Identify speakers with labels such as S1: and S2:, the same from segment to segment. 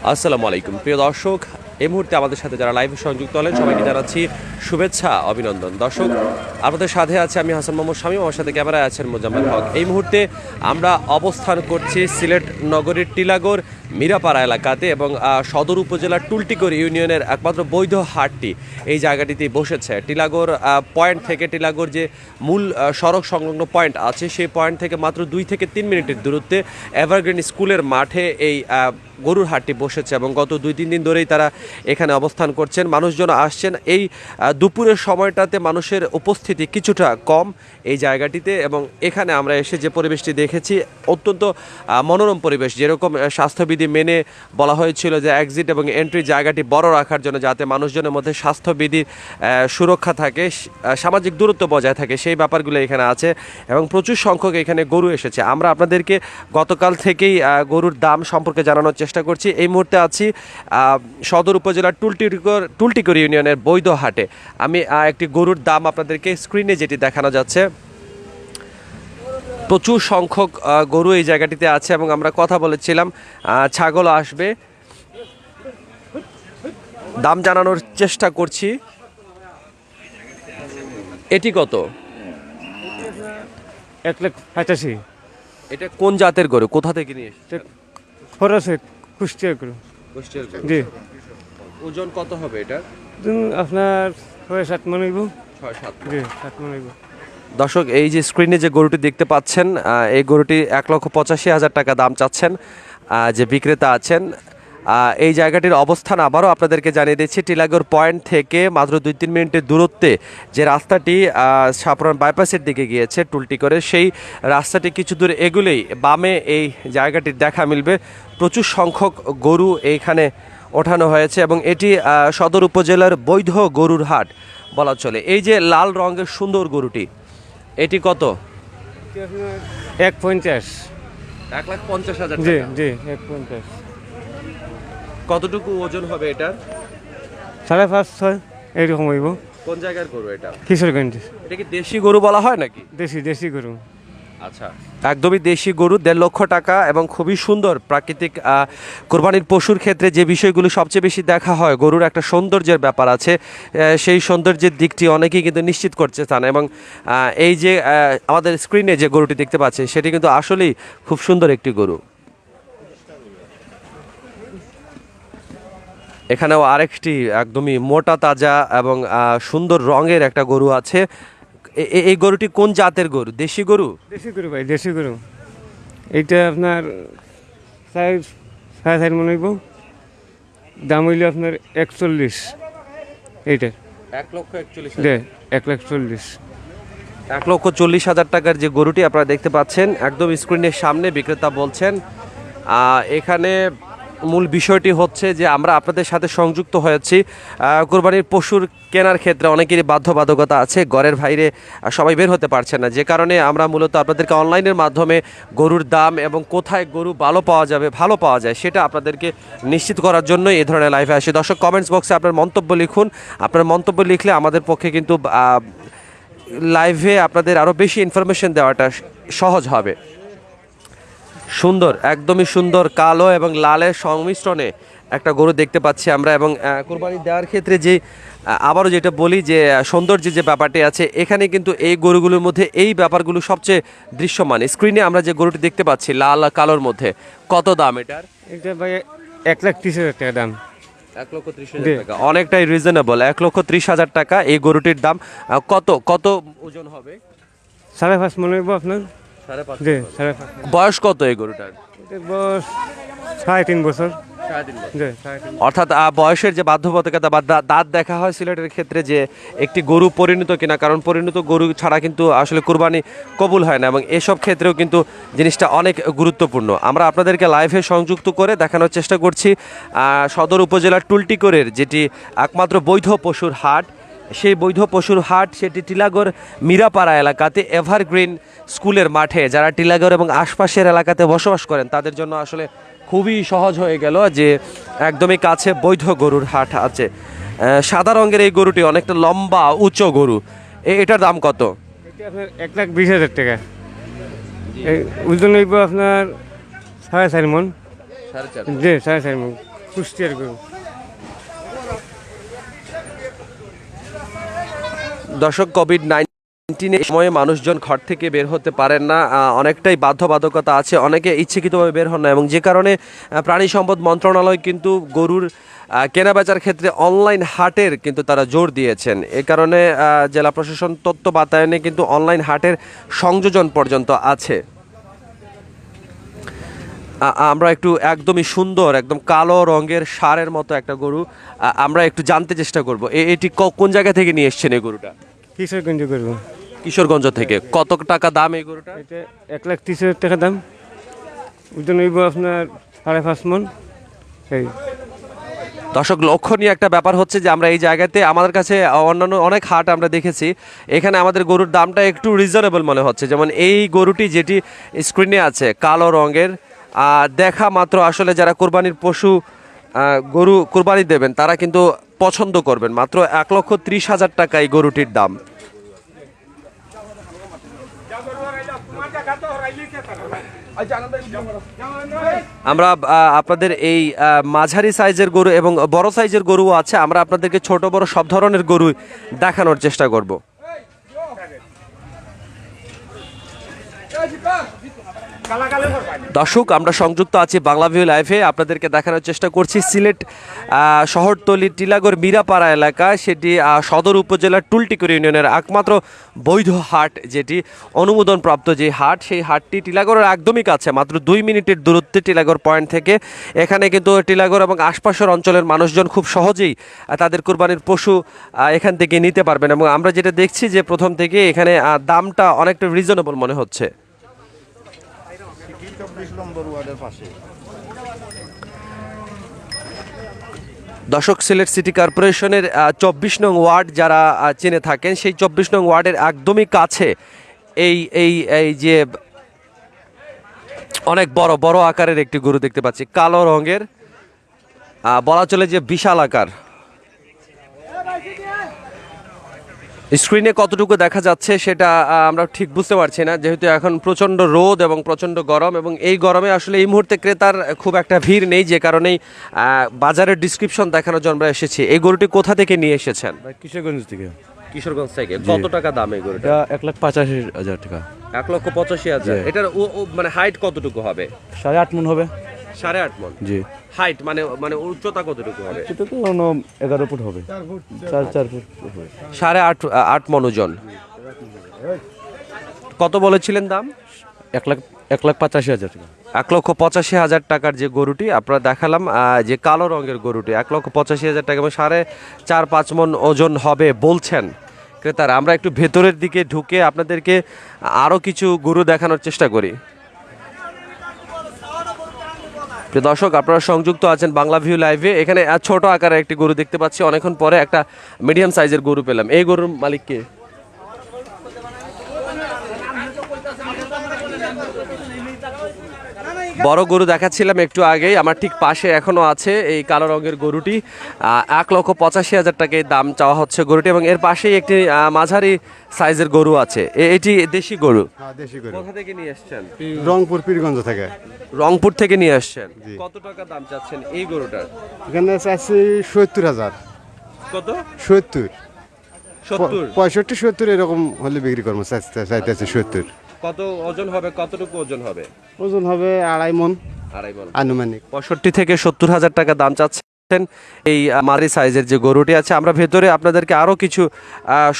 S1: আসসালামু আলাইকুম প্রিয় দর্শক, এই মুহূর্তে আমাদের সাথে যারা লাইভে সংযুক্ত হলেন সবাইকে জানাচ্ছি শুভেচ্ছা, অভিনন্দন। দর্শক, আপনাদের সাথে আছে আমি হাসান মোহাম্মদ শামীম, আমার সাথে ক্যামেরায় আছেন মোজাম্মেল হক। এই মুহূর্তে আমরা অবস্থান করছি সিলেট নগরীর টিলাগড় মিরাপাড়া এলাকাতে এবং সদর উপজেলার টুলটিগড় ইউনিয়নের একমাত্র বৈধ হাটটি এই জায়গাটিতে বসেছে। টিলাগড় পয়েন্ট থেকে টিলাগড় যে মূল সড়ক সংলগ্ন পয়েন্ট আছে সেই পয়েন্ট থেকে মাত্র 2 থেকে 3 মিনিটের দূরত্বে এভারগ্রিন স্কুলের মাঠে এই গরুর হাটটি বসেছে এবং গত 2-3 দিন ধরেই তারা এখানে অবস্থান করছেন। মানুষজন আসছেন। এই দুপুরের সময়টাতে মানুষের উপস্থিতি কিছুটা কম এই জায়গাটিতে এবং এখানে আমরা এসে যে পরিবেশটি দেখেছি অত্যন্ত মনোরম পরিবেশ। যেরকম স্বাস্থ্যবিধি মেনে বলা হয়েছিল যে এক্সিট এবং এন্ট্রি জায়গাটি বড় রাখার জন্য, যাতে মানুষজনের মধ্যে স্বাস্থ্যবিধির সুরক্ষা থাকে, সামাজিক দূরত্ব বজায় থাকে, সেই ব্যাপারগুলো এখানে আছে এবং প্রচুর সংখ্যক এখানে গরু এসেছে। আমরা আপনাদেরকে গতকাল থেকেই গরুর দাম সম্পর্কে জানানোর চেষ্টা করছি। এই মুহূর্তে আছি সদর উপজেলার টুলটিগড় ইউনিয়নের বৈধ হাটে। আমি একটি গরুর দাম আপনাদেরকে স্ক্রিনে যেটি দেখানো যাচ্ছে, প্রচুর সংখ্যক গরু এই জায়গাটিতে আছে এবং আমরা কথা বলেছিলাম ছাগল আসবে, দাম জানানোর চেষ্টা করছি। এটি কত?
S2: 1,85,000।
S1: এটা কোন জাতের গরু, কোথা থেকে নিয়ে এসেছে?
S2: খরচে কুষ্টিয়া গরু।
S1: কুষ্টিয়ার গরু।
S2: জি।
S1: ওজন কত হবে এটা?
S2: আপনার 6-7 মণ হইব।
S1: 6-7।
S2: জি, 7 মণ হইব।
S1: দর্শক, এই যে স্ক্রিনে যে গরুটি দেখতে পাচ্ছেন, এই গরুটি 1,85,000 টাকা দাম চাচ্ছেন যে বিক্রেতা আছেন। এই জায়গাটির অবস্থান আবারও আপনাদেরকে জানিয়ে দিচ্ছি, টিলাগড় পয়েন্ট থেকে মাত্র 2-3 মিনিটের দূরত্বে যে রাস্তাটি সাপুরান বাইপাসের দিকে গিয়েছে টুলটি করে, সেই রাস্তাটি কিছু দূর এগুলেই বামে এই জায়গাটির দেখা মিলবে। প্রচুর সংখ্যক গরু এইখানে ওঠানো হয়েছে এবং এটি সদর উপজেলার বৈধ গরুর হাট বলা চলে। এই যে লাল রঙের সুন্দর গরুটি, এটি কত?
S2: 1,50,000।
S1: 1,50,000
S2: জি
S1: টাকা।
S2: জি, 1,50,000।
S1: কতটুকু ওজন হবে এটার?
S2: 5.5-6 এইরকম হইব।
S1: কোন জায়গার গরু এটা?
S2: কিশোরগঞ্জ।
S1: এটা কি দেশি গরু বলা হয় নাকি?
S2: দেশি গরু।
S1: আচ্ছা, একদমই দেশি গরু, 1.5 লক্ষ টাকা এবং খুবই সুন্দর প্রাকৃতিক কোরবানির পশুর ক্ষেত্রে যে বিষয়গুলো সবচেয়ে বেশি দেখা হয়, গরুর একটা সৌন্দর্যের ব্যাপার আছে, সেই সৌন্দর্যের দিকটি অনেকেই কিন্তু নিশ্চিত করতে চান এবং এই যে আমাদের স্ক্রিনে যে গরুটি দেখতে পাচ্ছে সেটি কিন্তু আসলেই খুব সুন্দর একটি গরু। এখানেও আরেকটি একদমই মোটা তাজা এবং সুন্দর রঙের একটা গরু আছে। এই গরুটি কোন জাতের গরু? দেশি গরু?
S2: দেশি গরু ভাই, দেশি গরু। এইটা আপনার 4.5 মণ হইব। দাম হইলে আপনার 41। এইটার
S1: 1,41,000।
S2: জি, 1,40,000।
S1: 1,40,000 টাকার যে গরুটি আপনারা দেখতে পাচ্ছেন একদম স্ক্রিনের সামনে বিক্রেতা বলছেন। এখানে মূল বিষয়টি হচ্ছে যে আমরা আপনাদের সাথে সংযুক্ত হয়েছি কোরবানির পশুর কেনার ক্ষেত্রে অনেকেরই বাধ্যবাধকতা আছে, ঘরের বাইরে সবাই বের হতে পারছেন না, যে কারণে আমরা মূলত আপনাদেরকে অনলাইনের মাধ্যমে গরুর দাম এবং কোথায় গরু ভালো পাওয়া যায় সেটা আপনাদেরকে নিশ্চিত করার জন্য এই ধরনের লাইভে আসি। দর্শক, কমেন্টস বক্সে আপনার মন্তব্য লিখুন। আপনার মন্তব্য লিখলে আমাদের পক্ষে কিন্তু লাইভে আপনাদের আরও বেশি ইনফরমেশন দেওয়াটা সহজ হবে। সুন্দর, একদমই সুন্দর কালো এবং লালের সংমিশ্রণে একটা গরু দেখতে পাচ্ছি আমরা এবং কোরবানি দেওয়ার ক্ষেত্রে যে আবারও যেটা বলি যে সৌন্দর্যের যে ব্যাপারটি আছে, এখানে কিন্তু এই গরুগুলোর মধ্যে এই ব্যাপারগুলো সবচেয়ে দৃশ্যমান। স্ক্রিনে আমরা যে গরুটি দেখতে পাচ্ছি লাল কালোর মধ্যে, কত দাম এটার?
S2: এটা ভাই 1,30,000 টাকা দাম।
S1: 1,30,000 টাকা, অনেকটাই রিজনেবল। 1,30,000 টাকা এই গরুটির দাম। কত ওজন হবে?
S2: 5.5 মণ হইব আপনার।
S1: 5.5।
S2: জি, 5.5।
S1: বয়স কত এই গরুটার?
S2: এটার বয়স 3.5 বছর।
S1: 3.5 বছর।
S2: জি, 3.5।
S1: অর্থাৎ বয়সের যে বাধ্যবাধকতা বা দাঁত দেখা হয় সিলেটের ক্ষেত্রে যে একটি গরু পরিণত কিনা, কারণ পরিণত গরু ছাড়া কিন্তু আসলে কুরবানি কবুল হয় না এবং এসব ক্ষেত্রেও কিন্তু জিনিসটা অনেক গুরুত্বপূর্ণ। আমরা আপনাদেরকে লাইভে সংযুক্ত করে দেখানোর চেষ্টা করছি সদর উপজেলার টুলটিগড়ের যেটি একমাত্র বৈধ পশুর হাট, সেই বৈধ পশুর হাট সেটি টিলাগড় মিরাপাড়া এলাকাতে এভারগ্রিন স্কুলের মাঠে। যারা টিলাগড় এবং আশপাশের এলাকাতে বসবাস করেন তাদের জন্য আসলে খুবই সহজ হয়ে গেল যে একদমই কাছে বৈধ গরুর হাট আছে। সাদা রঙের এই গরুটি অনেকটা লম্বা উঁচু গরু, এটার দাম কত?
S2: এটা আপনার 1,20,000 টাকা। ওজন হইব আপনার 4.5 মণ।
S1: 4.5।
S2: জি, 4.5 মণ। কুষ্টিয়ার গরু।
S1: দর্শক, কোভিড-19 সময়ে মানুষজন ঘর থেকে বের হতে পারেন না, অনেকটাই বাধ্যবাধকতা আছে, অনেকে ইচ্ছাকৃতভাবে বের হন না, এবং যে কারণে প্রাণী সম্পদ মন্ত্রণালয় কিন্তু গরুর কেনাবেচার ক্ষেত্রে অনলাইন হাটের কিন্তু তারা জোর দিয়েছেন। এ কারণে জেলা প্রশাসন তথ্য বাতায়নে কিন্তু অনলাইন হাটের সংযোজন পর্যন্ত আছে। আমরা একটু একদমই সুন্দর, একদম কালো রঙের ষাঁড়ের মতো একটা গরু আমরা একটু জানতে চেষ্টা করব। এটি কোন জায়গা থেকে নিয়ে এসছেন এই গরুটা?
S2: কিশোরগঞ্জ গরু।
S1: কিশোরগঞ্জ থেকে। কত টাকা দাম এই গরুটা?
S2: এটা 1,30,000 টাকা দাম। ওজন হইব আপনার 5.5 মন। এই
S1: দর্শক, লক্ষণীয় একটা ব্যাপার হচ্ছে যে আমরা এই জায়গাতে, আমাদের কাছে অন্যান্য অনেক হাট আমরা দেখেছি, এখানে আমাদের গরুর দামটা একটু রিজনেবল মনে হচ্ছে। যেমন এই গরুটি যেটি স্ক্রিনে আছে কালো রঙের, দেখা মাত্র আসলে যারা কোরবানির পশু গরু কোরবানি দেবেন তারা কিন্তু পছন্দ করবেন। মাত্র 1,30,000 টাকা এই গরুটির দাম। আমরা আপনাদের এই মাঝারি সাইজের গরু এবং বড় সাইজের গরুও আছে, আমরা আপনাদেরকে ছোট বড় সব ধরনের গরু দেখানোর চেষ্টা করব। দর্শক, আমরা সংযুক্ত আছি বাংলা ভিউ লাইভে, আপনাদেরকে দেখানোর চেষ্টা করছি সিলেট শহরতলি টিলাগড় মিরাপাড়া এলাকা, সেটি সদর উপজেলার টুলটিকুর ইউনিয়নের একমাত্র বৈধ হাট, যেটি অনুমোদনপ্রাপ্ত যে হাট, সেই হাটটি টিলাগড়ের একদমই কাছে, মাত্র 2 মিনিটের দূরত্বে টিলাগড় পয়েন্ট থেকে। এখানে কিন্তু টিলাগড় এবং আশপাশের অঞ্চলের মানুষজন খুব সহজেই তাদের কুরবানির পশু এখান থেকে নিতে পারবেন, এবং আমরা যেটা দেখছি যে প্রথম থেকে এখানে দামটা অনেকটা রিজনেবল মনে হচ্ছে। দর্শক, সিলেট সিটি কর্পোরেশনের 24 নং ওয়ার্ড যারা চিনে থাকেন, সেই 24 নং ওয়ার্ডের একদমই কাছে এই এই এই যে অনেক বড় বড় আকারের একটি গরু দেখতে পাচ্ছি, কালো রঙের, বলা চলে যে বিশাল আকার। স্ক্রিনে কতটুকু দেখা যাচ্ছে সেটা আমরা ঠিক বুঝতে পারছি না, যেহেতু এখন প্রচণ্ড রোদ এবং প্রচণ্ড গরম, এবং এই গরমে আসলে এই মুহূর্তে ক্রেতার খুব একটা ভিড় নেই, যে কারণেই বাজারের ডিসক্রিপশন দেখানোর জন্য আমরা এসেছি। এই গরুটি কোথা থেকে নিয়ে এসেছেন?
S2: কিশোরগঞ্জ থেকে।
S1: কিশোরগঞ্জ থেকে। কত টাকা দাম এই গরুটা?
S2: 1,85,000 টাকা।
S1: 1,85,000। এটার মানে হাইট কতটুকু হবে?
S2: 8.5 মন হবে।
S1: 8.5 মন?
S2: জি।
S1: হাইট মানে মানে উচ্চতা কতটুকু হবে?
S2: সেটা তো 11 ফুট হবে। 4 ফুট হবে।
S1: 8.5 মন ওজন। কত বলেছিলেন দাম?
S2: 1,85,000 টাকা।
S1: 1,85,000 টাকার যে গরুটি আপনারা দেখালাম, যে কালো রঙের গরুটি 1,85,000 টাকা, এবং 4.5 মন ওজন হবে বলছেন ক্রেতারা। আমরা একটু ভেতরের দিকে ঢুকে আপনাদেরকে আরও কিছু গরু দেখানোর চেষ্টা করি। প্রিয় দর্শক, আপনারা সংযুক্ত আছেন বাংলা ভিউ লাইভে। এখানে ছোট আকারের একটি গরু দেখতে পাচ্ছি, অনেকক্ষণ পরে একটা মিডিয়াম সাইজের গরু পেলাম। এই গরুর মালিক কে? বড় গরু দেখাচ্ছিলাম একটু আগেই, আমার ঠিক পাশে এখনো আছে এই কালো রঙের গরুটি। 1,85,000 টাকায় দাম চাওয়া হচ্ছে গরুটি, এবং এর পাশেই একটি মাঝারি সাইজের গরু আছে। এটি দেশি গরু।
S3: হ্যাঁ, দেশি গরু।
S1: কোথা থেকে নিয়ে এসেছেন?
S3: রংপুর পীরগঞ্জ থেকে।
S1: রংপুর থেকে নিয়ে আসছেন।
S3: জি।
S1: কত টাকা দাম চাচ্ছেন এই গরুটার?
S3: এখানে চাচ্ছি 70,000।
S1: কত?
S3: 70,
S1: 70?
S3: 65, 70 এরকম হলে বিক্রি করবো। চাইতেছি 70।
S1: কত ওজন হবে? কতটুকু ওজন হবে?
S3: ওজন হবে 2.5 মন
S1: 2.5 মণ।
S3: আনুমানিক।
S1: 65 থেকে 70,000 টাকা দাম চাচ্ছেন এই মাঝারি সাইজের যে গরুটি আছে। আমরা ভেতরে আপনাদেরকে আরও কিছু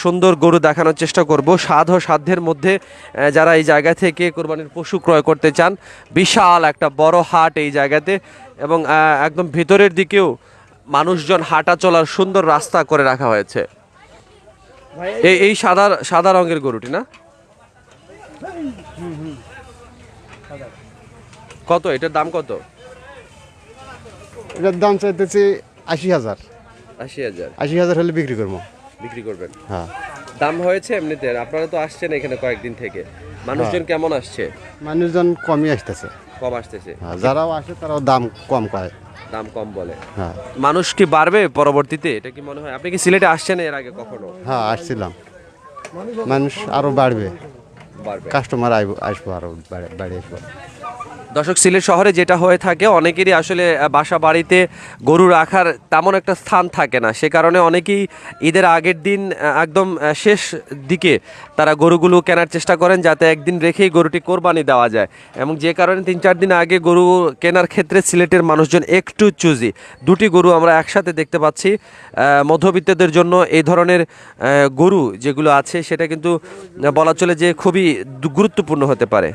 S1: সুন্দর গরু দেখানোর চেষ্টা করব, সাধ্যের মধ্যে, যারা এই জায়গা থেকে কোরবানির পশু ক্রয় করতে চান। বিশাল একটা বড় হাট এই জায়গাতে, এবং একদম ভেতরের দিকেও মানুষজন হাঁটা চলার সুন্দর রাস্তা করে রাখা হয়েছে। এই সাদা রঙের গরুটি না? কত এটার দাম? কত?
S3: এটার দাম চাইতেছি 80,000।
S1: 80,000?
S3: 80,000 হলে বিক্রি করবো।
S1: বিক্রি করবেন?
S3: হ্যাঁ।
S1: দাম হয়েছে এমনিতে? আপনারা তো আসছেন এখানে কয়েকদিন থেকে, মানুষজন কেমন আসছে?
S3: মানুষজন কমই আসতেছে।
S1: কম আসতেছে?
S3: যারাও আসে তারাও দাম কম কয়।
S1: দাম কম বলে?
S3: হ্যাঁ।
S1: মানুষ কি বাড়বে পরবর্তীতে, এটা কি মনে হয়? আপনি কি সিলেটে আসছেন এর আগে কখনো?
S3: হ্যাঁ, আসছিলাম। মানুষ আরো বাড়বে,
S1: বাড়বে?
S3: কাস্টমার আসবো, আরো বাড়ি আসবো।
S1: দর্শক, সিলেট শহরে যেটা হয়ে থাকে, অনেকেরই আসলে বাসা বাড়িতে গরু রাখার তেমন একটা স্থান থাকে না, সে কারণে অনেকেই ঈদের আগের দিন একদম শেষ দিকে তারা গরুগুলো কেনার চেষ্টা করেন, যাতে একদিন রেখেই গরুটি কোরবানি দেওয়া যায়। এবং যে কারণে 3-4 দিন আগে গরু কেনার ক্ষেত্রে সিলেটের মানুষজন একটু চুজি। দুটি গরু আমরা একসাথে দেখতে পাচ্ছি। মধ্যবিত্তদের জন্য এই ধরনের গরু যেগুলো আছে সেটা কিন্তু বলা চলে যে খুবই গুরুত্বপূর্ণ হতে পারে।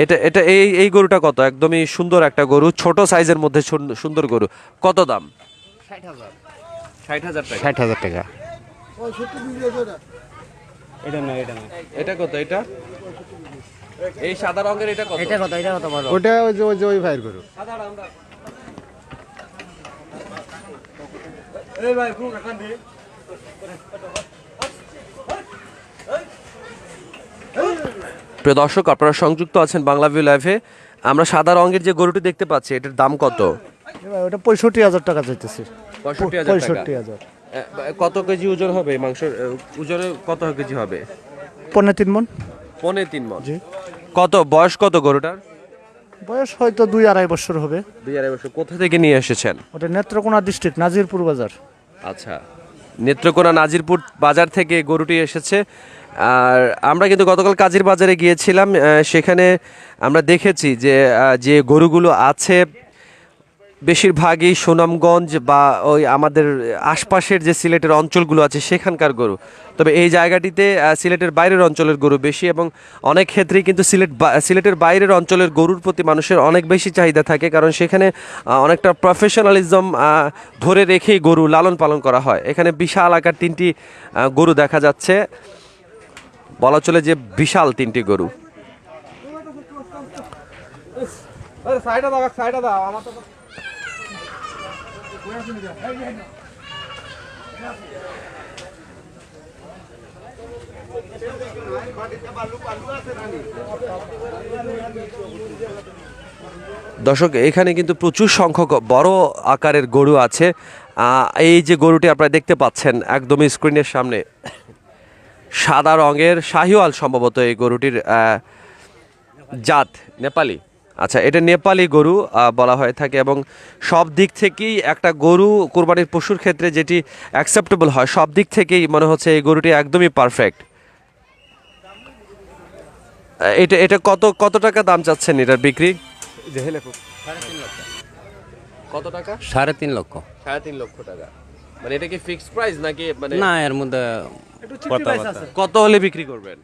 S1: এটা এটা এই এই গরুটা কত? একদমই সুন্দর একটা গরু, ছোট সাইজের মধ্যে সুন্দর গরু। কত দাম? 60,000 টাকা।
S3: 60,000 টাকা।
S2: এটা না, এটা না।
S1: এটা কত? এটা এই সাদা রঙের এটা কত?
S2: এটা কত? এটা কত বড়?
S3: ওটা ওই ভাইয়ের গরু।
S1: প্রিয় দর্শক, আপনারা সংযুক্ত আছেন বাংলা ভিউ লাইভে। আমরা সাদা রঙের যে গরুটি দেখতে পাচ্ছি, এটার দাম কত?
S4: ওটা 65,000 টাকা চাইতেছি।
S1: 65,000 টাকা।
S4: 65,000।
S1: কত কেজি ওজন হবে মাংসের? ওজনে কত কেজি হবে?
S4: 3.5 মণ।
S1: 3.5 মণ।
S4: জি।
S1: কত বয়স কত গরুটার?
S4: বয়স হয়তো 2-2.5 বছর হবে।
S1: 2-2.5 বছর। কোথা থেকে নিয়ে এসেছেন?
S4: ওটা নেত্রকোনা ডিস্ট্রিক্ট, নাজিরপুর বাজার।
S1: আচ্ছা, নেত্রকোনা নাজিরপুর বাজার থেকে গরুটি এসেছে। আর আমরা কিন্তু গতকাল কাজীর বাজারে গিয়েছিলাম, সেখানে আমরা দেখেছি যে যে গরুগুলো আছে বেশিরভাগই সুনামগঞ্জ বা ওই আমাদের আশপাশের যে সিলেটের অঞ্চলগুলো আছে সেখানকার গরু। তবে এই জায়গাটিতে সিলেটের বাইরের অঞ্চলের গরু বেশি, এবং অনেক ক্ষেত্রেই কিন্তু সিলেটের বাইরের অঞ্চলের গরুর প্রতি মানুষের অনেক বেশি চাহিদা থাকে, কারণ সেখানে অনেকটা প্রফেশনালিজম ধরে রেখেই গরু লালন পালন করা হয়। এখানে বিশাল আকার 3টি গরু দেখা যাচ্ছে, বলা চলে যে বিশাল 3টি গরু। দর্শক, এখানে কিন্তু প্রচুর সংখ্যক বড় আকারের গরু আছে। এই যে গরুটি আপনারা দেখতে পাচ্ছেন একদমই স্ক্রিনের সামনে, সাদা রঙের শাহিওয়াল সম্ভবত এই গরুটির জাত নেপালি। আচ্ছা, এটা নেপালি গরু বলা হয়ে থাকে, এবং সব দিক থেকেই একটা গরু কোরবানির পশুর ক্ষেত্রে যেটি অ্যাকসেপ্টেবল হয়, সব দিক থেকেই মনে হচ্ছে এই গরুটি একদমই পারফেক্ট। এটা এটা কত কত টাকা দাম চাচ্ছেন এটার বিক্রি? কত টাকা?
S5: 3.5 লক্ষ।
S1: 3.5 লক্ষ টাকা। মানে এটা কি ফিক্সড প্রাইস নাকি মানে
S5: না, এর মধ্যে
S1: কত হলে বিক্রি করবেন?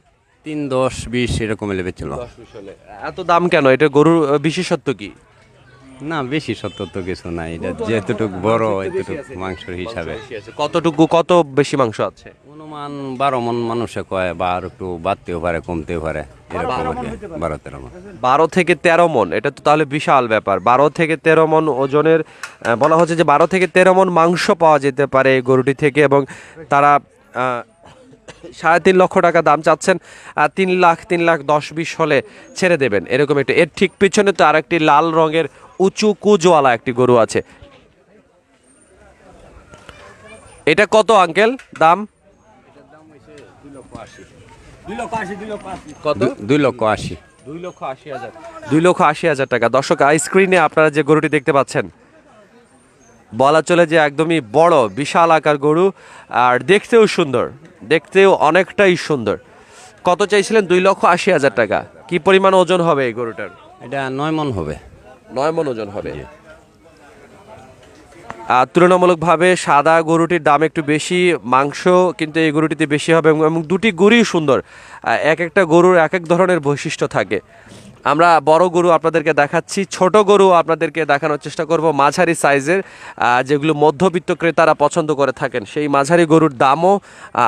S5: 3, 10, 20 এরকম এলে বেচছিল।
S1: 10-20 হলে। এত দাম কেন? এটা গরুর বিশেষত্ব কি?
S5: না, বেশি সত্য তো কিছু নাই, এটা যেতটুকু বড় এতটুকু মাংসের হিসাবে।
S1: কতটুকু, কত বেশি মাংস আছে?
S5: অনুমান 12 মণ মানুষে কয়, বা আর একটু বাড়তেও পারে কমতেও পারে, এরকম আর কি। 12-13 মণ।
S1: 12 থেকে 13 মণ, এটা তো তাহলে বিশাল ব্যাপার। 12 থেকে 13 মণ ওজনের বলা হচ্ছে যে 12 থেকে 13 মণ মাংস পাওয়া যেতে পারে এই গরুটি থেকে, এবং তারা 3.5 লক্ষ টাকা দাম চাচ্ছেন। 3 লাখ 10-20 হলে ছেড়ে দেবেন এরকম একটা। এর ঠিক পিছনে তো আরেকটি লাল রঙের উঁচু কুজওয়ালা একটি গরু আছে। এটা কত আঙ্কেল দাম? কত?
S5: 2,80,000।
S1: 2,80,000। 2,80,000 টাকা। দর্শক, স্ক্রিনে আপনারা যে গরুটি দেখতে পাচ্ছেন, বলা চলে যে একদমই বড় বিশাল আকার গরু, আর দেখতেও সুন্দর, দেখতেও অনেকটাই সুন্দর। কত চাইছিলেন? 2,80,000 টাকা। কি পরিমাণ ওজন হবে এই গরুটার?
S5: এটা 9 মণ হবে।
S1: 9 মণ ওজন হবে। আর তুলনামূলকভাবে সাদা গরুটির দাম একটু বেশি, মাংস কিন্তু এই গরুটিতে বেশি হবে, এবং দুটি গরুই সুন্দর। এক একটা গরুর এক এক ধরনের বৈশিষ্ট্য থাকে। আমরা বড় গরু আপনাদেরকে দেখাচ্ছি, ছোট গরু আপনাদেরকে দেখানোর চেষ্টা করব মাঝারি সাইজের, যেগুলো মধ্যবিত্ত ক্রেতারা পছন্দ করে থাকেন, সেই মাঝারি গরুর দামও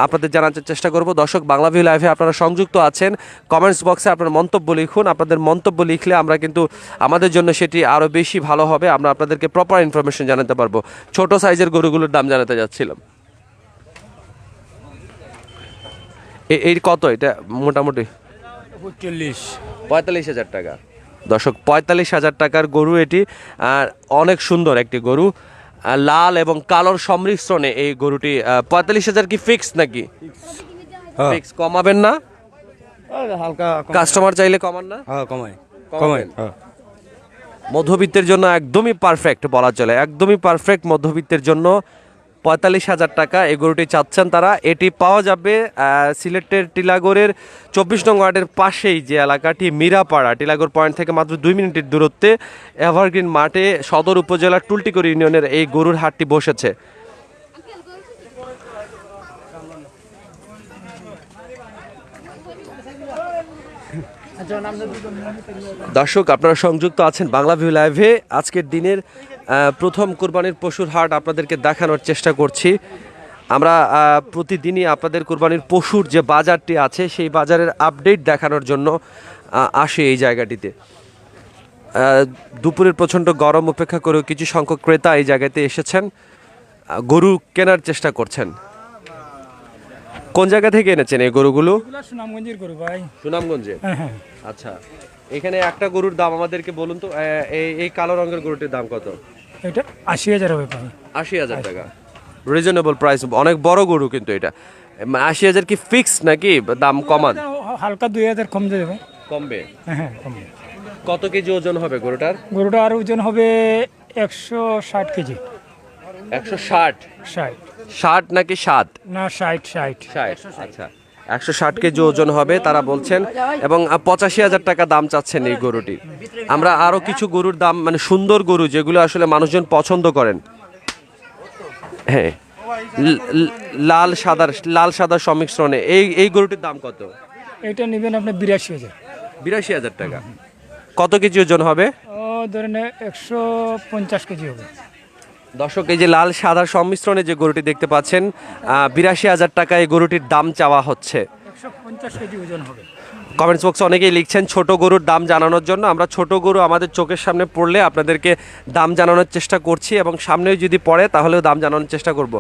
S1: আপনাদের জানার চেষ্টা করব। দর্শক, বাংলা ভিউ লাইভে আপনারা সংযুক্ত আছেন, কমেন্টস বক্সে আপনার মন্তব্য লিখুন। আপনাদের মন্তব্য লিখলে আমরা কিন্তু আমাদের জন্য সেটি আরও বেশি ভালো হবে, আমরা আপনাদেরকে প্রপার ইনফরমেশন জানাতে পারবো। ছোট সাইজের গরুগুলোর দাম জানাতে যাচ্ছিলাম। এই কত? এটা মোটামুটি 45,000 টাকা। দর্শক, 45,000 টাকার গরু এটি, আর অনেক সুন্দর একটি গরু, লাল এবং কালোর সংমিশ্রণে এই গরুটি। 45,000 কি ফিক্স নাকি? ফিক্স, কমাবেন না?
S2: হালকা
S1: কাস্টমার চাইলে কমান না?
S2: হ্যাঁ, কমাই।
S1: কমাবেন। মধ্যবিত্তের জন্য একদমই পারফেক্ট বলা চলে, একদমই পারফেক্ট মধ্যবিত্তের জন্য। 45,000 টাকা এই গরুটি চাচ্ছেন তারা। এটি পাওয়া যাবে সিলেটের টিলাগড়ের 24 নং ওয়ার্ডের পাশেই যে এলাকাটি মিরাপাড়া, টিলাগড় পয়েন্ট থেকে মাত্র 2 মিনিটের দূরত্বে এভারগ্রিন মাঠে সদর উপজেলার টুলটিকড়ি ইউনিয়নের এই গরুর হাটটি বসেছে। দর্শক, আপনারা সংযুক্ত আছেন বাংলা ভিউ লাইভে। আজকের দিনের প্রথম কোরবানির পশুর হাট আপনাদেরকে দেখানোর চেষ্টা করছি। আমরা প্রতিদিনই আপনাদের কোরবানির পশুর যে বাজারটি আছে সেই বাজারের আপডেট দেখানোর জন্য আসি এই জায়গাটিতে। দুপুরের প্রচণ্ড গরম উপেক্ষা করেও কিছু সংখ্যক ক্রেতা এই জায়গাতে এসেছেন, গরু কেনার চেষ্টা করছেন। কোন জায়গা থেকে এনেছেন এই গরুগুলো?
S6: সুনামগঞ্জের গরু ভাই।
S1: সুনামগঞ্জে?
S6: হ্যাঁ।
S1: আচ্ছা, এখানে একটা গরুর দাম আমাদেরকে বলুন তো। এই কালো রঙের গরুটির দাম কত?
S6: এটা 80,000 হবে ভাই।
S1: 80,000 টাকা, রিজনেবল প্রাইস। অনেক বড় গরু কিন্তু এটা। 80,000 কি ফিক্স নাকি দাম কমান?
S6: হালকা 2,000 কম যাবে।
S1: কমবে?
S6: হ্যাঁ কমবে।
S1: কত কেজি ওজন হবে গরুটার?
S6: গরুটার ওজন হবে 160 কেজি।
S1: 160?
S6: 60
S1: 60 নাকি 7?
S6: না 60।
S1: আচ্ছা, 160 কেজি ওজন হবে তারা বলছেন, এবং 85,000 টাকা দাম চাচ্ছেন এই গরুটি। আমরা আরো কিছু গরুর দাম, মানে সুন্দর গরু যেগুলো আসলে মানুষজন পছন্দ করেন, হ্যাঁ, লাল সাদার সংমিশ্রণে, এই গরুটির দাম কত?
S6: এটা নেবেন আপনি 82,000।
S1: 82,000 টাকা। কত কেজি ওজন হবে?
S6: ও ধরেন 150 কেজি হবে।
S1: দর্শক, এই যে লাল সাদার সংমিশ্রণে যে গরুটি দেখতে পাচ্ছেন, 82,000 টাকা এই গরুটির দাম চাওয়া হচ্ছে।
S6: 150 কেজি ওজন হবে।
S1: কমেন্টস বক্সে অনেকেই লিখছেন ছোট গরুর দাম জানানোর জন্য। আমরা ছোট গরু আমাদের চোখের সামনে পড়লে আপনাদেরকে দাম জানানোর চেষ্টা করছি, এবং সামনেও যদি পড়ে তাহলেও দাম জানানোর চেষ্টা করব।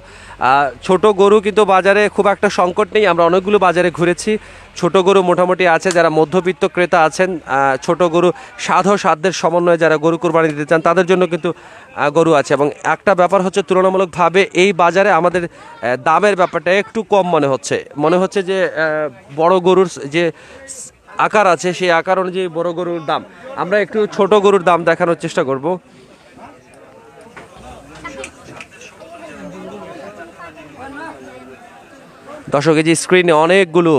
S1: ছোট গরু কিন্তু বাজারে খুব একটা সংকট নেই। আমরা অনেকগুলো বাজারে ঘুরেছি, ছোট গরু মোটামুটি আছে। যারা মধ্যবিত্ত ক্রেতা আছেন, ছোট গরু সাধ্যের সমন্বয়ে যারা গরু কুরবানি দিতে চান তাদের জন্য কিন্তু গরু আছে। এবং একটা ব্যাপার হচ্ছে, তুলনামূলকভাবে এই বাজারে আমাদের দামের ব্যাপারটা একটু কম মনে হচ্ছে যে বড় গরুর যে আকার আছে সেই আকার অনুযায়ী বড় গরুর দাম। আমরা একটু ছোট গরুর দাম দেখানোর চেষ্টা করব। দর্শক, এই যে স্ক্রিনে অনেকগুলো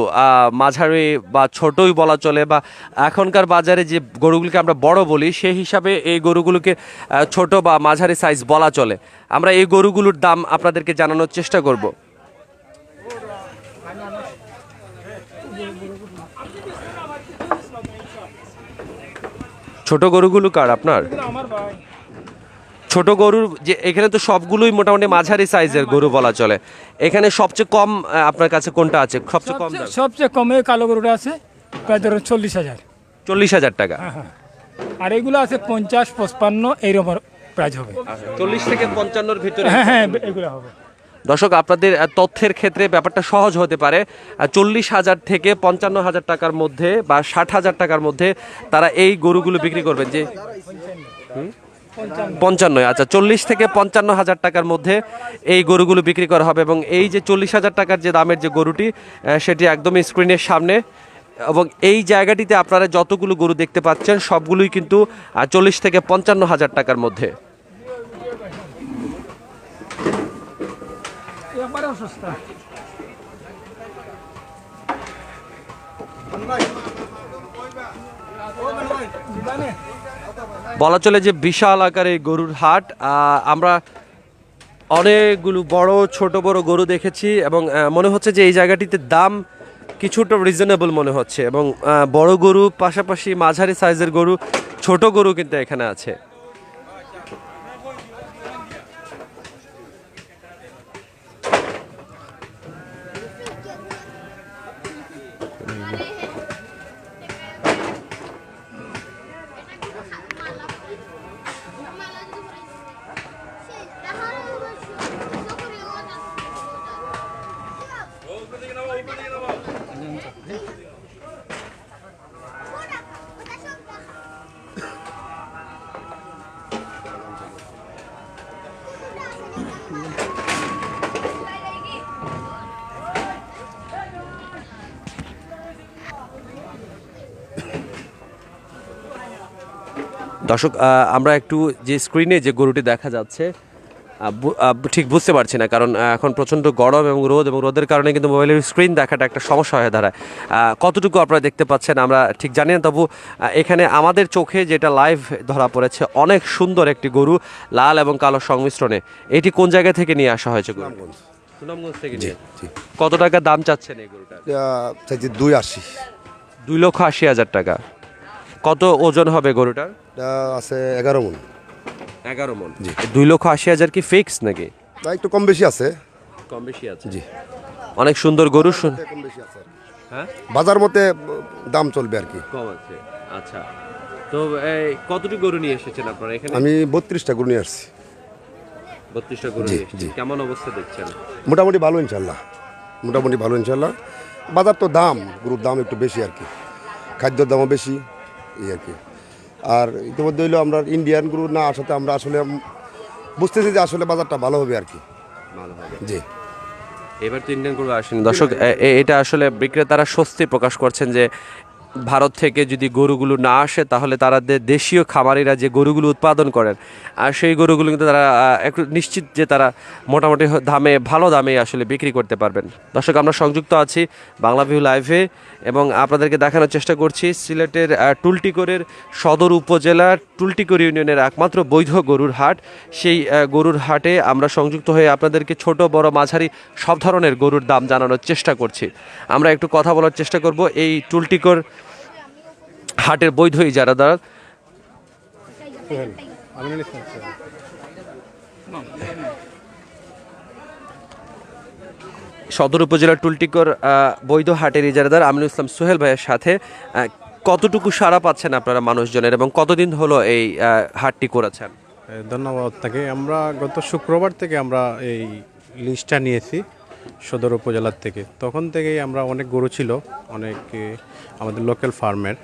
S1: মাঝারি বা ছোটই বলা চলে, বা এখনকার বাজারে যে গরুগুলোকে আমরা বড় বলি সেই হিসাবে এই গরুগুলোকে ছোট বা মাঝারি সাইজ বলা চলে। আমরা এই গরুগুলোর দাম আপনাদেরকে জানানোর চেষ্টা করব। ছোট গরুগুলো কার আপনার?
S6: আমার ভাই।
S1: ছোট গরুর যে এখানে তো সবগুলোই মোটামুটি মাঝারি সাইজের গরু বলা চলে। এখানে সবচেয়ে কম আপনার কাছে কোনটা আছে? সবচেয়ে কম দাম?
S6: সবচেয়ে কমে কালো গরুটা আছে প্রায় ধরুন 40,000।
S1: 40,000 টাকা।
S6: হ্যাঁ। আর এগুলো আছে 50, 55 এইরকম প্রাইস হবে।
S1: 40 থেকে 55-র ভিতরে।
S6: হ্যাঁ এগুলো হবে।
S1: দর্শক, আপনাদের তথ্যের ক্ষেত্রে ব্যাপারটা সহজ হতে পারে। 40,000 থেকে 55,000 টাকার মধ্যে বা 60,000 টাকার মধ্যে তারা এই গরুগুলো বিক্রি করবেন। যে 55, আচ্ছা, 40 থেকে 55,000 টাকার মধ্যে এই গরুগুলো বিক্রি করা হবে। এবং এই যে 40,000 টাকার যে দামের যে গরুটি, সেটি একদমই স্ক্রিনের সামনে। এবং এই জায়গাটিতে আপনারা যতগুলো গরু দেখতে পাচ্ছেন সবগুলোই কিন্তু 40 থেকে 55,000 টাকার মধ্যে। বলা চলে যে বিশাল আকারে গরুর হাট। আমরা অনেকগুলো বড় ছোট বড় গরু দেখেছি, এবং মনে হচ্ছে যে এই জায়গাটিতে দাম কিছুটা রিজনেবল মনে হচ্ছে। এবং বড় গরু পাশাপাশি মাঝারি সাইজের গরু, ছোট গরু কিন্তু এখানে আছে। দর্শক আমরা একটু যে স্ক্রিনে যে গরুটি দেখা যাচ্ছে ঠিক বুঝতে পারছি না, কারণ এখন প্রচণ্ড গরম এবং রোদের কারণে কিন্তু মোবাইলের স্ক্রিন দেখাটা একটা সমস্যা হয়ে দাঁড়ায়। কতটুকু আপনারা দেখতে পাচ্ছেন আমরা ঠিক জানি না, তবু এখানে আমাদের চোখে যেটা লাইভ ধরা পড়েছে অনেক সুন্দর একটি গরু, লাল এবং কালো সংমিশ্রণে। এটি কোন জায়গা থেকে নিয়ে আসা হয়েছে? সুনামগঞ্জ থেকে নিয়ে। কত টাকা দাম চাচ্ছেন এই গরুটা?
S7: চাইছি 280।
S1: 2,80,000 টাকা। কত ওজন হবে গরুটার?
S7: এটা আছে 11 মণ।
S1: 11 মণ। 2,80,000 কি ফিক্স নাকি?
S7: না, একটু কম বেশি আছে।
S1: কম বেশি আছে।
S7: জি,
S1: অনেক সুন্দর গরু।
S7: কম বেশি আছে।
S1: হ্যাঁ,
S7: বাজার মতে দাম চলবে আর কি।
S1: কম আছে। আচ্ছা, তো এই কতটি গরু নিয়ে এসেছেন আপনারা এখানে?
S7: আমি 32টা গরু নিয়ে আসছি।
S1: 32টা গরু
S7: জি,
S1: নিয়ে এসেছেন।
S7: জি।
S1: কেমন অবস্থা দেখছেন?
S7: মোটামুটি ভালো ইনশাল্লাহ। মোটামুটি ভালো ইনশাল্লাহ। বাজার তো দাম, গরুর দাম একটু বেশি আর কি, খাদ্যের দামও বেশি এই আর কি। আর ইতিমধ্যে হইলো আমরা ইন্ডিয়ান গরু না আসাতে আমরা আসলে বুঝতেছি যে আসলে বাজারটা ভালো হবে আর কি।
S1: ভালো হবে।
S7: জি,
S1: এবার তো ইন্ডিয়ান গরু আসেনি। দর্শক এটা আসলে বিক্রেতারা স্বস্তি প্রকাশ করছেন যে ভারত থেকে যদি গরুগুলো না আসে তাহলে তারা দেশীয় খামারিরা যে গরুগুলো উৎপাদন করেন আর সেই গরুগুলো কিন্তু তারা একটু নিশ্চিত যে তারা মোটামুটি দামে, ভালো দামে আসলে বিক্রি করতে পারবেন। দর্শক আমরা সংযুক্ত আছি বাংলা ভিউ লাইভে এবং আপনাদেরকে দেখানোর চেষ্টা করছি সিলেটের টুলটিকরের সদর উপজেলার টুলটিকর ইউনিয়নের একমাত্র বৈধ গরুর হাট। সেই গরুর হাটে আমরা সংযুক্ত হয়ে আপনাদেরকে ছোট বড় মাঝারি সব ধরনের গরুর দাম জানানোর চেষ্টা করছি। আমরা একটু কথা বলার চেষ্টা করব এই টুলটিকর হাটের বৈধ ইজারাদার সদর উপজেলার টুলটিকর বৈধ হাটের ইজারাদার আমিনুল ইসলাম সোহেল ভাইয়ের সাথে। কতটুকু সাড়া পাচ্ছেন আপনারা মানুষজনের এবং কতদিন হলো এই হাটটি করেছেন?
S8: ধন্যবাদ তাকে। আমরা গত শুক্রবার থেকে আমরা এই লিস্টটা নিয়েছি সদর উপজেলার থেকে। তখন থেকেই আমরা অনেক গরু ছিল, অনেক আমাদের লোকাল ফার্মের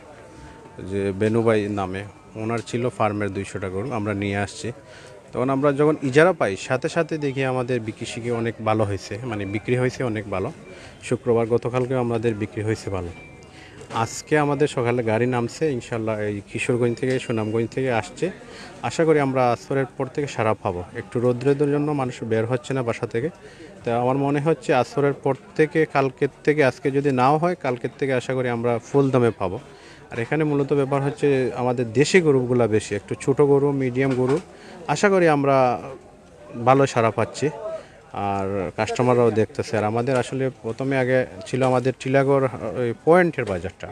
S8: যে বেনুবাই নামে ওনার ছিল ফার্মের 200টা গরু আমরা নিয়ে আসছি। তখন আমরা যখন ইজারা পাই সাথে সাথে দেখি আমাদের বিক্রি শিখে অনেক ভালো হয়েছে, মানে বিক্রি হয়েছে অনেক ভালো। শুক্রবার গতকালকে আমাদের বিক্রি হয়েছে ভালো। আজকে আমাদের সকালে গাড়ি নামছে ইনশাল্লাহ, এই কিশোরগঞ্জ থেকে সুনামগঞ্জ থেকে আসছে। আশা করি আমরা আসরের পর থেকে সারা পাবো। একটু রৌদ্রের জন্য মানুষ বের হচ্ছে না বাসা থেকে, তা আমার মনে হচ্ছে আসরের পর থেকে কালকের থেকে, আজকে যদি নাও হয় কালকের থেকে আশা করি আমরা ফুল দামে পাবো। আর এখানে মূলত ব্যাপার হচ্ছে আমাদের দেশি গরুগুলো বেশি, একটু ছোট গরু, মিডিয়াম গরু আশা করি আমরা ভালো সাড়া পাচ্ছি আর কাস্টমাররাও দেখতেছে। আর আমাদের আসলে প্রথমে আগে ছিল আমাদের টিলাগড় ওই পয়েন্টের বাজারটা,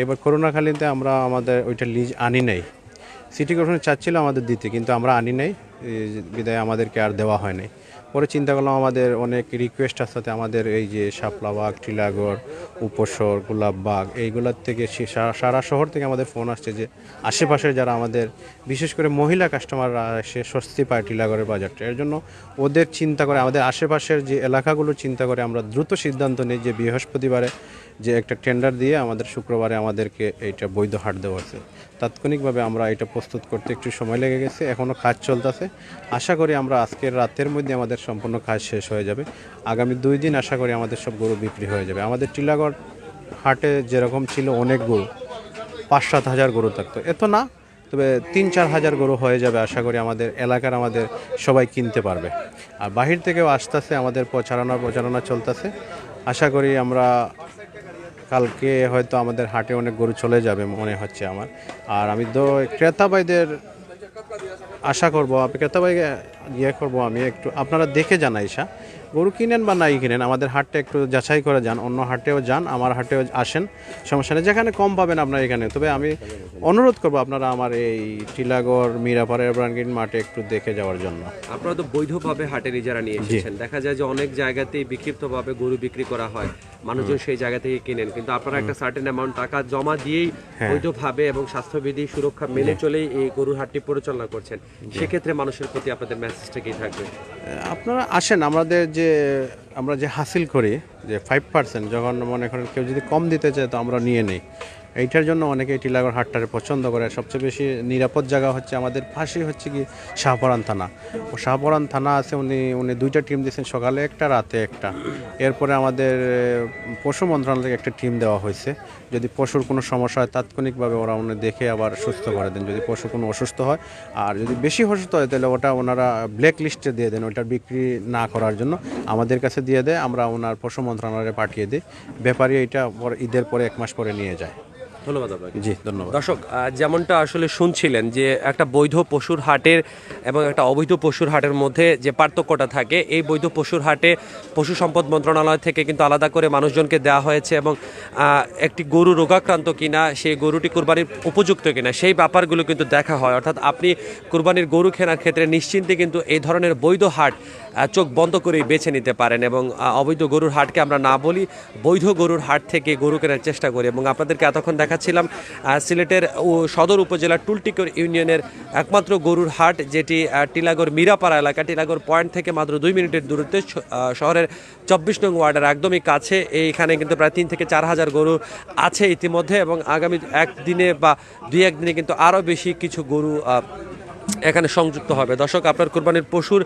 S8: এবার করোনাকালীনতে আমরা আমাদের ওইটা লিজ আনি নাই। সিটি কর্পোরেশন চাচ্ছিল আমাদের দিতে, কিন্তু আমরা আনি নাই বিদায় আমাদেরকে আর দেওয়া হয় নাই। পরে চিন্তা করলাম আমাদের অনেক রিকোয়েস্ট আসতে আমাদের এই যে শাপলাবাগ, টিলাগড়, উপশহর, গোলাপবাগ এইগুলোর থেকে সারা শহর থেকে আমাদের ফোন আসছে যে আশেপাশের যারা আমাদের বিশেষ করে মহিলা কাস্টমাররা সে স্বস্তি পায় টিলাগড়ের বাজারটা। এর জন্য ওদের চিন্তা করে আমাদের আশেপাশের যে এলাকাগুলো চিন্তা করে আমরা দ্রুত সিদ্ধান্ত নিই যে বৃহস্পতিবারে যে একটা টেন্ডার দিয়ে আমাদের শুক্রবারে আমাদেরকে এইটা বৈধ হাট দেওয়া আছে। তাৎক্ষণিকভাবে আমরা এটা প্রস্তুত করতে একটু সময় লেগে গেছে, এখনও কাজ চলতেছে। আশা করি আমরা আজকের রাতের মধ্যে আমাদের সম্পূর্ণ কাজ শেষ হয়ে যাবে। আগামী 2 দিন আশা করি আমাদের সব গরু বিক্রি হয়ে যাবে। আমাদের টিলাগড় হাটে যেরকম ছিল অনেক গরু, 5-7 হাজার গরু থাকতো, এত না, তবে 3-4 হাজার গরু হয়ে যাবে আশা করি। আমাদের এলাকার আমাদের সবাই কিনতে পারবে। আর বাহির থেকেও আসতেছে, আমাদের প্রচারণা চলতেছে। আশা করি আমরা কালকে হয়তো আমাদের হাটে অনেক গরু চলে যাবে মনে হচ্ছে আমার। আর আমি তো ক্রেতা ভাইদের আশা করবো, ক্রেতা ভাইকে করবো আমি একটু আপনারা দেখে যান আইসা, গরু কিনেন বা নাই কিনেন আমাদের হাটটা একটু যাচাই করে যান। অন্য হাটেও যান, আমার হাটেও আসেন, সমস্যা নেই। যেখানে কম পাবেন আপনার এখানে। তবে আমি অনুরোধ করবো আপনারা আমার এই টিলাগড় মিরাপাড়ের ব্রাঙ্গিন মাঠে একটু দেখে যাওয়ার জন্য।
S1: আপনারা তো বৈধভাবে হাটের ইজারা নিয়ে এসেছেন, দেখা যায় যে অনেক জায়গাতেই বিক্ষিপ্তভাবে গরু বিক্রি করা হয়, মানুষজন সেই জায়গা থেকে কিনেন, কিন্তু আপনারা একটা সার্টেন অ্যামাউন্ট টাকা জমা দিয়েই বৈধভাবে এবং স্বাস্থ্যবিধি সুরক্ষা মেনে চলেই এই গরুর হাটটি পরিচালনা করছেন। সেক্ষেত্রে মানুষের প্রতি আপনাদের মেসেজটা কি থাকবে?
S8: আপনারা আসেন, আমরা যে হাসিল করি যে 5%, যখন মনে করেন কেউ যদি কম দিতে চায় তো আমরা নিয়ে নেই। এইটার জন্য অনেকে টিলাগড় হাটটারে পছন্দ করে। সবচেয়ে বেশি নিরাপদ জায়গা হচ্ছে আমাদের পাশেই হচ্ছে কি শাহপরান থানা। ও শাহপরান থানা আছে, উনি উনি দুইটা টিম দিয়েছেন, সকালে একটা রাতে একটা। এরপরে আমাদের পশু মন্ত্রণালয় থেকে একটা টিম দেওয়া হয়েছে, যদি পশুর কোনো সমস্যা হয় তাৎক্ষণিকভাবে ওরা উনি দেখে আবার সুস্থ করে দেন যদি পশু কোনো অসুস্থ হয়। আর যদি বেশি অসুস্থ হয় তাহলে ওটা ওনারা ব্ল্যাক লিস্টে দিয়ে দেন, ওটা বিক্রি না করার জন্য আমাদের কাছে দিয়ে দেয়, আমরা ওনার পশু মন্ত্রণালয়ে পাঠিয়ে দিই। ব্যাপারী এটা ঈদের পরে 1 মাস পরে নিয়ে যায়।
S1: ধন্যবাদ আপনাকে।
S8: জি ধন্যবাদ।
S1: দর্শক, যেমনটা আসলে শুনছিলেন যে একটা বৈধ পশুর হাটের এবং একটা অবৈধ পশুর হাটের মধ্যে যে পার্থক্যটা থাকে, এই বৈধ পশুর হাটে পশু সম্পদ মন্ত্রণালয় থেকে কিন্তু আলাদা করে মানুষজনকে দেওয়া হয়েছে এবং একটি গরু রোগাক্রান্ত কিনা, সেই গরুটি কুরবানির উপযুক্ত কিনা, সেই ব্যাপারগুলো কিন্তু দেখা হয়। অর্থাৎ আপনি কুরবানির গরু কেনার ক্ষেত্রে নিশ্চিন্তে কিন্তু এই ধরনের বৈধ হাট চোখ বন্ধ করেই বেছে নিতে পারেন এবং অবৈধ গরুর হাটকে আমরা না বলি, বৈধ গরুর হাট থেকে গরু কেনার চেষ্টা করি। এবং আপনাদেরকে এতক্ষণ দেখাচ্ছিলাম সিলেটের সদর উপজেলার টুলটিকর ইউনিয়নের একমাত্র গরুর হাট, যেটি টিলাগড় মিরাপাড়া এলাকা, টিলাগড় পয়েন্ট থেকে মাত্র 2 মিনিটের দূরত্বে শহরের 24 নং ওয়ার্ডের একদমই কাছে। এইখানে কিন্তু প্রায় 3 থেকে 4 হাজার গরু আছে ইতিমধ্যে এবং আগামী একদিনে বা 2-1 দিনে কিন্তু আরও বেশি কিছু গরু এখানে সংযুক্ত হবে। দর্শক, আপনার কোরবানির পশুর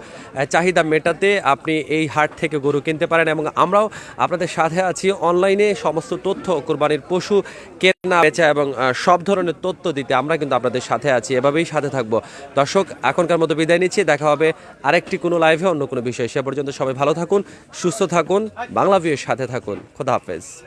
S1: চাহিদা মেটাতে আপনি এই হাট থেকে গরু কিনতে পারেন এবং আমরাও আপনাদের সাথে আছি অনলাইনে সমস্ত তথ্য, কোরবানির পশু কেনা বেচা এবং সব ধরনের তথ্য দিতে আমরা কিন্তু আপনাদের সাথে আছি, এভাবেই সাথে থাকবো। দর্শক, এখনকার মতো বিদায় নিচ্ছি, দেখা হবে আরেকটি কোনো লাইভে অন্য কোনো বিষয়। সে পর্যন্ত সবাই ভালো থাকুন, সুস্থ থাকুন, বাংলা ভিউয়ের সাথে থাকুন। খোদা হাফেজ।